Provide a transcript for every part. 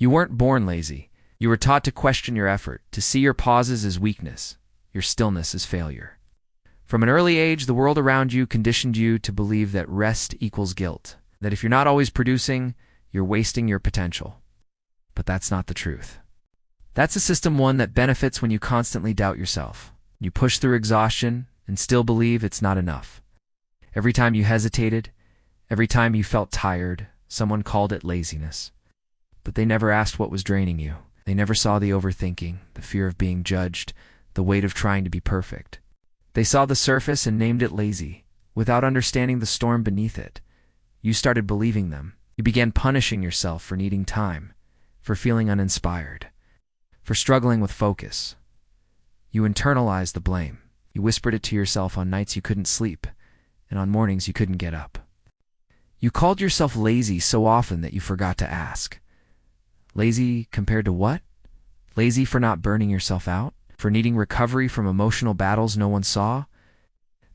You weren't born lazy. You were taught to question your effort, to see your pauses as weakness, your stillness as failure. From an early age, the world around you conditioned you to believe that rest equals guilt, that if you're not always producing, you're wasting your potential. But that's not the truth. That's a system one that benefits when you constantly doubt yourself. You push through exhaustion and still believe it's not enough. Every time you hesitated, every time you felt tired, someone called it laziness. But they never asked what was draining you. They never saw the overthinking, the fear of being judged, the weight of trying to be perfect. They saw the surface and named it lazy, without understanding the storm beneath it. You started believing them. You began punishing yourself for needing time, for feeling uninspired, for struggling with focus. You internalized the blame. You whispered it to yourself on nights you couldn't sleep, and on mornings you couldn't get up. You called yourself lazy so often that you forgot to ask. Lazy compared to what? Lazy for not burning yourself out? For needing recovery from emotional battles no one saw?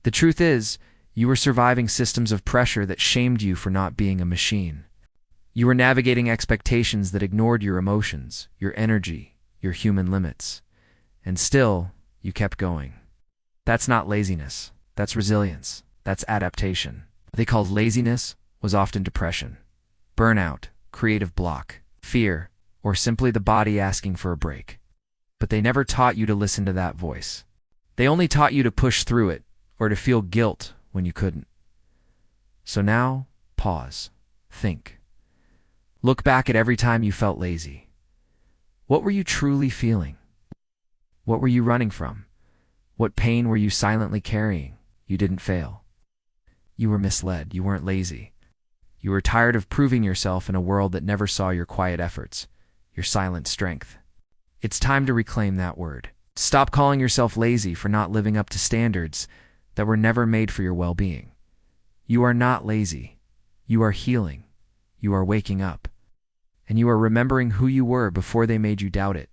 The truth is, you were surviving systems of pressure that shamed you for not being a machine. You were navigating expectations that ignored your emotions, your energy, your human limits. And still, you kept going. That's not laziness. That's resilience. That's adaptation. What they called laziness was often depression, burnout, creative block, fear, or simply the body asking for a break. But they never taught you to listen to that voice. They only taught you to push through it, or to feel guilt when you couldn't. So now, pause. Think. Look back at every time you felt lazy. What were you truly feeling? What were you running from? What pain were you silently carrying? You didn't fail. You were misled. You weren't lazy. You were tired of proving yourself in a world that never saw your quiet efforts, your silent strength. It's time to reclaim that word. Stop calling yourself lazy for not living up to standards that were never made for your well-being. You are not lazy. You are healing. You are waking up. And you are remembering who you were before they made you doubt it.